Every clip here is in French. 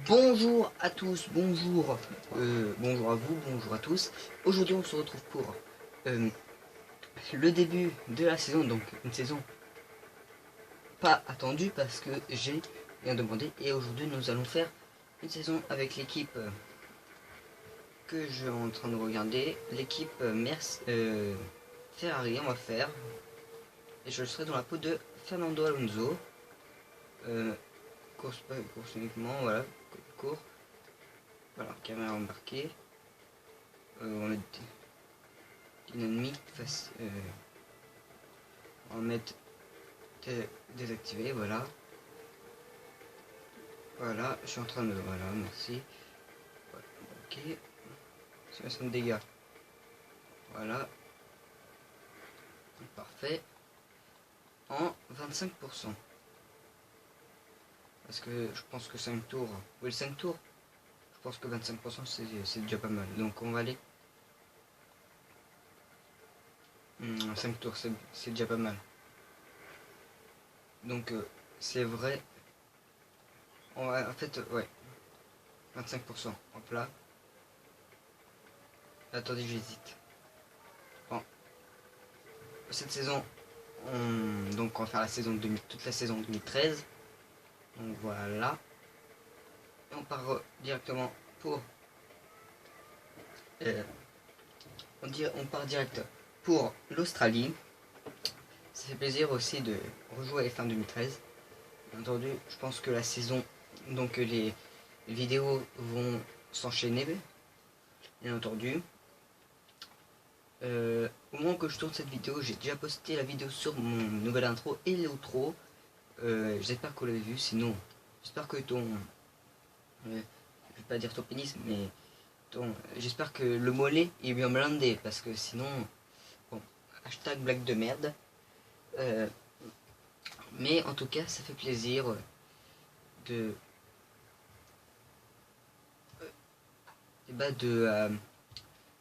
Bonjour à tous, bonjour à vous, bonjour à tous. Aujourd'hui on se retrouve pour le début de la saison, donc une saison pas attendue parce que j'ai rien demandé. Et aujourd'hui nous allons faire une saison avec l'équipe que je suis en train de regarder, l'équipe Ferrari on va faire. Et je serai dans la peau de Fernando Alonso. Course uniquement, voilà, cours. Voilà, caméra embarquée. On met dynamique, on va mettre désactivé, voilà. Voilà, je suis en train de, voilà, merci. Voilà, ok. 60 dégâts. Voilà. Parfait. En 25%. Parce que je pense que 5 tours. Oui, 5 tours. Je pense que 25% c'est déjà pas mal. Donc on va aller. 5 tours, c'est déjà pas mal. Donc c'est vrai. En fait, ouais. 25%. Hop là. Attendez, j'hésite. Bon. Cette saison, donc on va faire la saison toute la saison 2013. Donc voilà. Et on part directement pour. On part direct pour l'Australie. Ça fait plaisir aussi de rejouer à F1 2013. Bien entendu, je pense que la saison, donc les vidéos vont s'enchaîner. Bien entendu. Au moment que je tourne cette vidéo, j'ai déjà posté la vidéo sur mon nouvel intro et l'outro. J'espère que vous l'avez vu, sinon j'espère que ton... je vais pas dire ton pénis, mais j'espère que le mollet est bien blindé, parce que sinon... Bon, hashtag blague de merde. Mais en tout cas, ça fait plaisir de...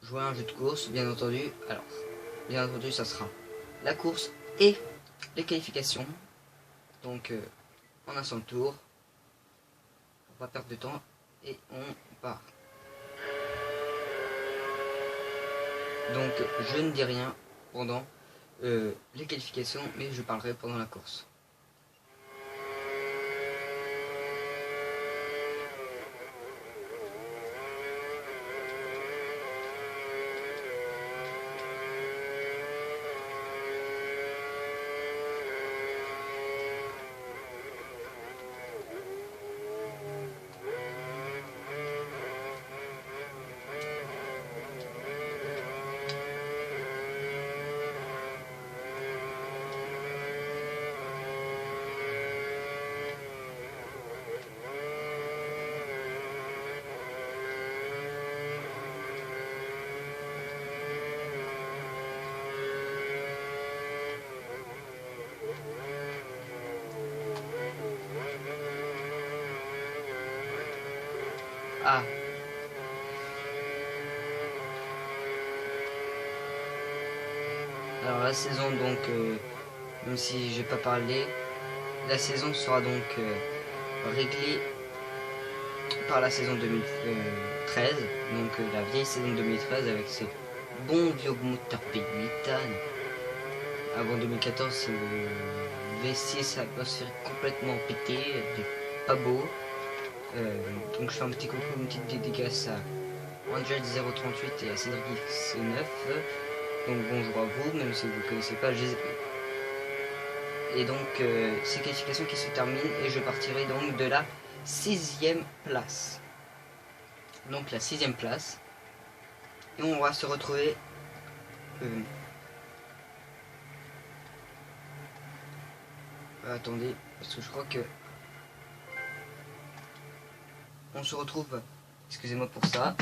jouer à un jeu de course, bien entendu. Alors, bien entendu, ça sera la course et les qualifications. Donc, en un seul tour, on va perdre de temps et on part. Donc, je ne dis rien pendant les qualifications, mais je parlerai pendant la course. Ah. Alors la saison donc, même si j'ai pas parlé, la saison sera donc réglée par la saison 2013, donc la vieille saison 2013 avec ses bons vieux moteurs P8. Avant 2014, le V6 atmosphérique complètement pété, pas beau. Donc je fais un petit coucou, une petite dédicace à Angel038 et à Cédric X9. Donc bonjour à vous, même si vous ne connaissez pas, et donc ces qualifications qui se terminent et je partirai donc de la 6ème place. Donc la 6ème place. Et on va se retrouver attendez, parce que je crois que on se retrouve, excusez-moi pour ça,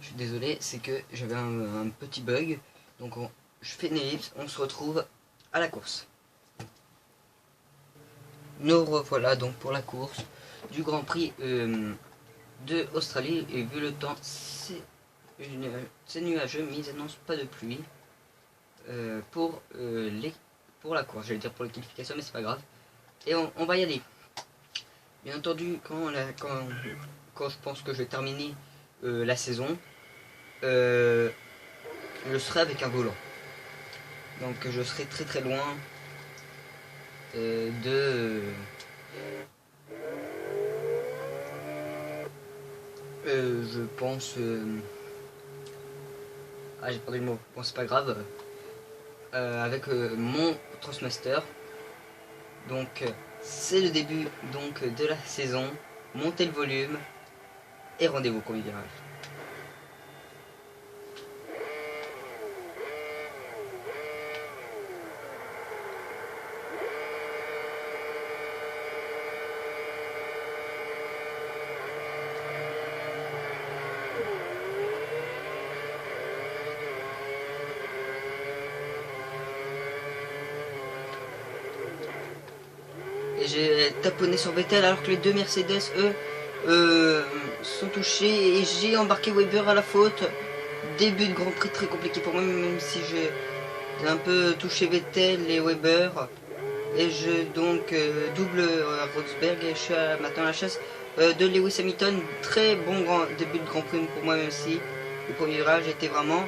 je suis désolé, c'est que j'avais un petit bug. Donc je fais une ellipse, on se retrouve à la course. Nous revoilà donc pour la course du Grand Prix de Australie. Et vu le temps, c'est nuageux, mais ils annoncent pas de pluie pour la course. J'allais dire pour les qualifications, mais c'est pas grave. Et on va y aller. Bien entendu, quand quand je pense que je vais terminer la saison, je serai avec un volant. Donc je serai très très loin je pense j'ai perdu le mot, bon c'est pas grave, avec mon Transmaster. Donc c'est le début donc de la saison. Montez le volume et rendez-vous au premier virage. Et j'ai taponné sur Vettel alors que les deux Mercedes, eux, sont touchés. Et j'ai embarqué Weber à la faute. Début de Grand Prix très compliqué pour moi, même si j'ai un peu touché Vettel et Weber. Et je donc double Rosberg et je suis maintenant à la chasse de Lewis Hamilton. Très bon début de Grand Prix pour moi, même si le premier virage était vraiment...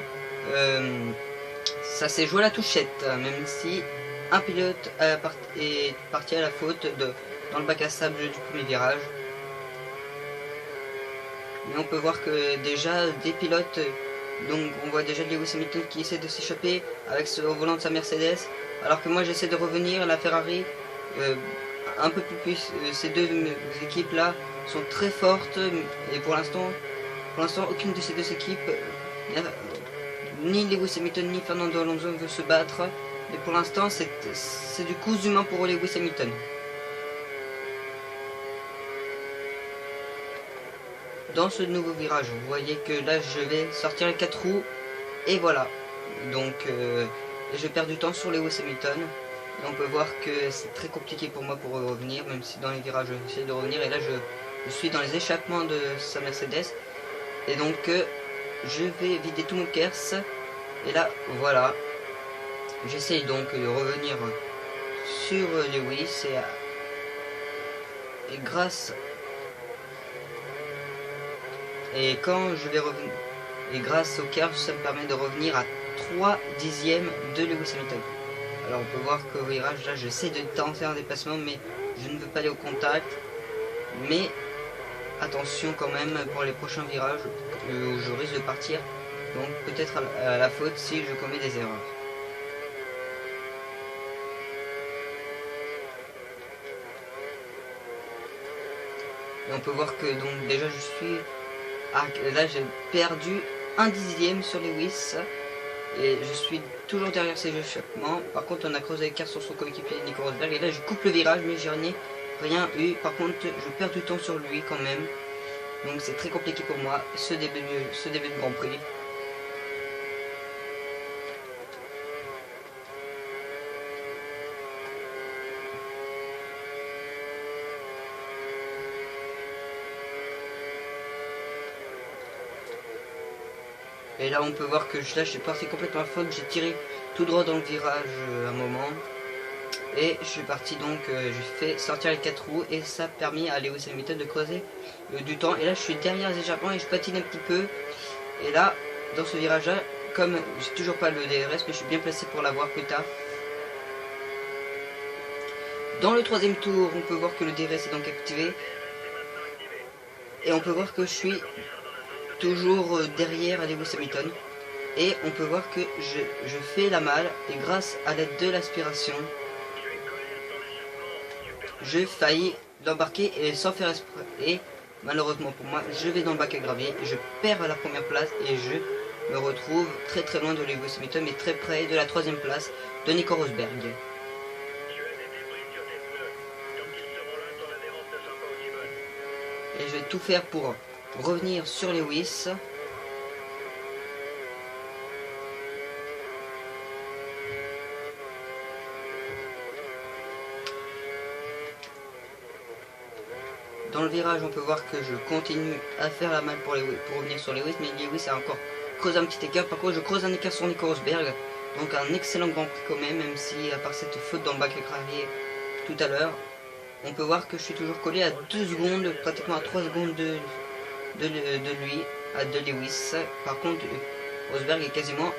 ça s'est joué à la touchette, même si un pilote est parti à la faute dans le bac à sable du premier virage. Mais on peut voir que déjà des pilotes, donc on voit déjà Lewis Hamilton qui essaie de s'échapper avec au volant de sa Mercedes, alors que moi j'essaie de revenir. La Ferrari un peu plus ces deux équipes là sont très fortes, et pour l'instant aucune de ces deux équipes, ni Lewis Hamilton ni Fernando Alonso ne veut se battre. Mais pour l'instant, c'est du coup humain pour Lewis Hamilton. Dans ce nouveau virage, vous voyez que là, je vais sortir les 4 roues. Et voilà. Donc, je perds du temps sur Lewis Hamilton. Et on peut voir que c'est très compliqué pour moi pour revenir, même si dans les virages, j'essaie de revenir. Et là, je suis dans les échappements de sa Mercedes. Et donc, je vais vider tout mon kers. Et là, voilà. J'essaye donc de revenir sur Lewis et grâce quand je vais revenir et grâce au kers, ça me permet de revenir à 3 dixièmes de Lewis Hamilton. Alors on peut voir qu'au virage là, j'essaie de tenter un dépassement, mais je ne veux pas aller au contact. Mais attention quand même pour les prochains virages où je risque de partir, donc peut-être à la faute si je commets des erreurs. Et on peut voir que donc déjà je suis là j'ai perdu 1 dixième sur Lewis et je suis toujours derrière ses échappements. Par contre on a creusé l'écart sur son coéquipier Nico Rosberg et là je coupe le virage, mais j'en ai rien eu. Par contre je perds du temps sur lui quand même, donc c'est très compliqué pour moi ce début de Grand Prix. Et là on peut voir que là j'ai parti complètement à faute, j'ai tiré tout droit dans le virage un moment. Et je suis parti donc, j'ai fait sortir les 4 roues et ça a permis à Lewis Hamilton de creuser du temps. Et là je suis derrière les échappements et je patine un petit peu. Et là, dans ce virage là, comme j'ai toujours pas le DRS, mais je suis bien placé pour l'avoir plus tard. Dans le 3e tour, on peut voir que le DRS est donc activé. Et on peut voir que je suis toujours derrière Lewis Hamilton. Et on peut voir que je fais la malle. Et grâce à l'aide de l'aspiration, je faillis l'embarquer et sans faire exprès. Et malheureusement pour moi, je vais dans le bac à gravier. Je perds la première place et je me retrouve très très loin de Lewis Hamilton, mais très près de la 3e place de Nico Rosberg. Et je vais tout faire pour revenir sur Lewis. Dans le virage, on peut voir que je continue à faire la malle pour revenir sur Lewis, mais Lewis a encore creusé un petit écart. Par contre, je creuse un écart sur Nico Rosberg. Donc un excellent Grand Prix quand même si à part cette faute dans le bac à gravier tout à l'heure, on peut voir que je suis toujours collé à 2 secondes, pratiquement à 3 secondes de lui, de Lewis. Par contre, Rosberg est quasiment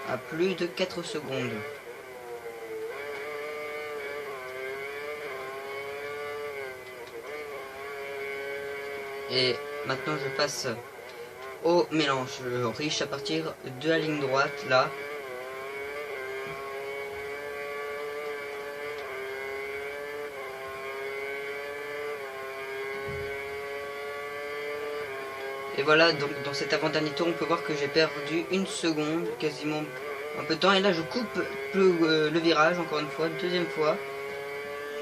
à plus de 4 secondes. Et maintenant je passe au mélange riche à partir de la ligne droite là. Et voilà, donc dans cet avant-dernier tour, on peut voir que j'ai perdu 1 seconde, quasiment un peu de temps. Et là, je coupe le virage, encore une fois, deuxième fois.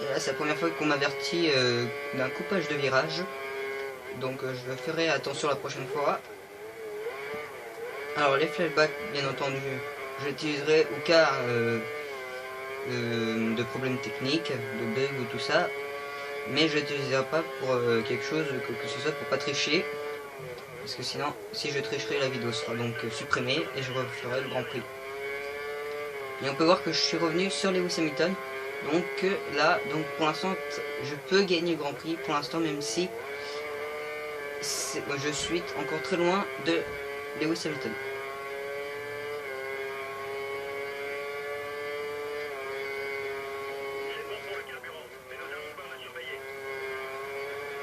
Et là, c'est la première fois qu'on m'avertit d'un coupage de virage. Donc je ferai attention la prochaine fois. Alors les flashbacks, bien entendu, je l'utiliserai au cas de problèmes techniques, de bugs ou tout ça. Mais je l'utiliserai pas pour quelque chose que ce soit pour pas tricher. Parce que sinon, si je tricherai, la vidéo sera donc supprimée et je referai le Grand Prix. Et on peut voir que je suis revenu sur Lewis Hamilton. Donc là, donc pour l'instant, je peux gagner le Grand Prix pour l'instant, même si je suis encore très loin de Lewis Hamilton.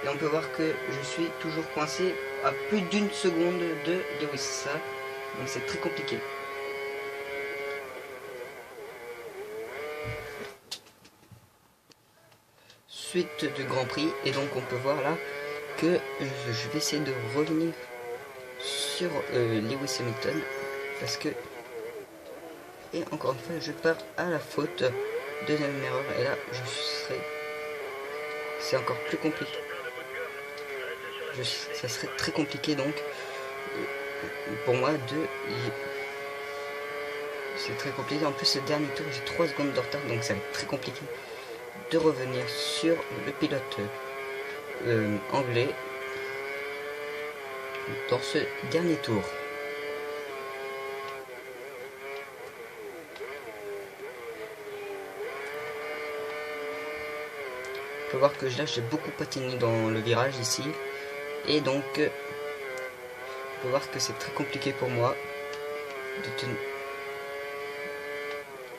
Et on peut voir que je suis toujours coincé à plus d'1 seconde de Lewis. Donc c'est très compliqué. Suite du Grand Prix. Et donc on peut voir là que je vais essayer de revenir sur Lewis Hamilton. Parce que... Et encore une fois, je pars à la faute. Deuxième erreur. Et là, je serai... C'est encore plus compliqué. Ça serait très compliqué donc pour moi c'est très compliqué. En plus ce dernier tour j'ai 3 secondes de retard, donc ça va être très compliqué de revenir sur le pilote anglais dans ce dernier tour. On peut voir que là j'ai beaucoup patiné dans le virage ici. Et donc, on peut voir que c'est très compliqué pour moi de tenir.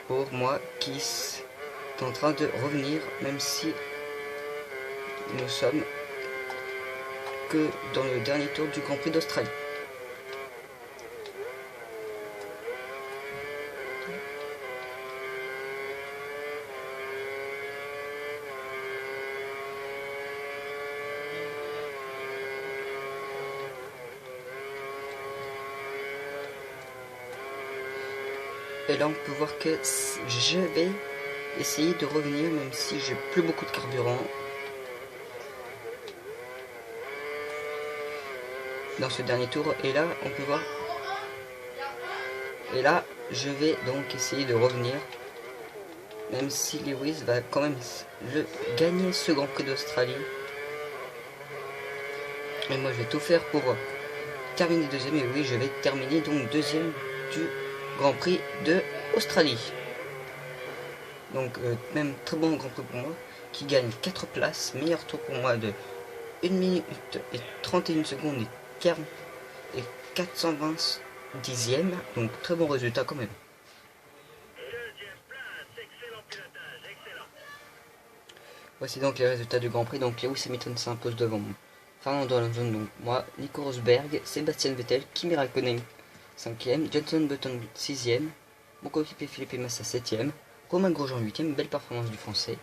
Pour moi qui est en train de revenir, même si nous sommes que dans le dernier tour du Grand Prix d'Australie. Et là on peut voir que je vais essayer de revenir même si j'ai plus beaucoup de carburant dans ce dernier tour. Et là on peut voir, et là je vais donc essayer de revenir même si Lewis va quand même gagner ce Grand Prix d'Australie. Et moi je vais tout faire pour terminer deuxième. Et oui, je vais terminer donc deuxième du Grand Prix de Australie. Donc même très bon Grand Prix pour moi, qui gagne 4 places, meilleur tour pour moi de 1 minute et 31 secondes et 420 dixièmes, donc très bon résultat quand même. Voici donc les résultats du Grand Prix. Donc Lewis Hamilton s'impose devant Fernando Alonso, donc moi, Nico Rosberg, Sébastien Vettel, Kimi Raikkonen 5e, Jenson Button 6e, mon coéquipier Felipe Massa 7e, Romain Grosjean 8e, belle performance du français,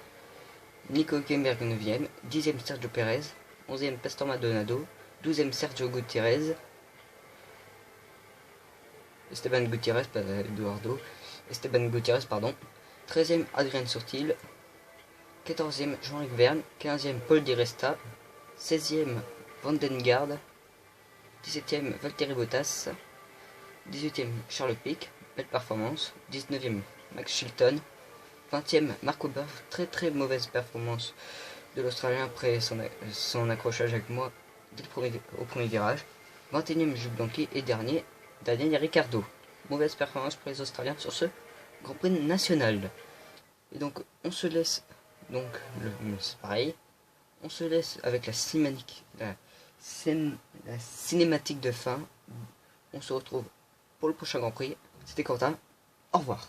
Nico Hülkenberg 9e, 10e Sergio Perez, 11e Pastor Maldonado, 12e Sergio Gutiérrez, Esteban Gutiérrez, pas Eduardo, Esteban Gutiérrez, pardon, 13e Adrien Sutil, 14e Jean-Luc Verne, 15e Paul Di Resta, 16e Vandengarde, 17e Valtteri Bottas, 18e Charles Pic, belle performance, 19e Max Chilton, 20e Marco Burff, très mauvaise performance de l'Australien après son accrochage avec moi au premier virage, 21e Jules Bianchi et dernier Daniel Ricciardo. Mauvaise performance pour les Australiens sur ce Grand Prix national. Et donc on se laisse, donc c'est pareil, on se laisse avec la la cinématique de fin. On se retrouve pour le prochain Grand Prix. C'était Quentin. Au revoir.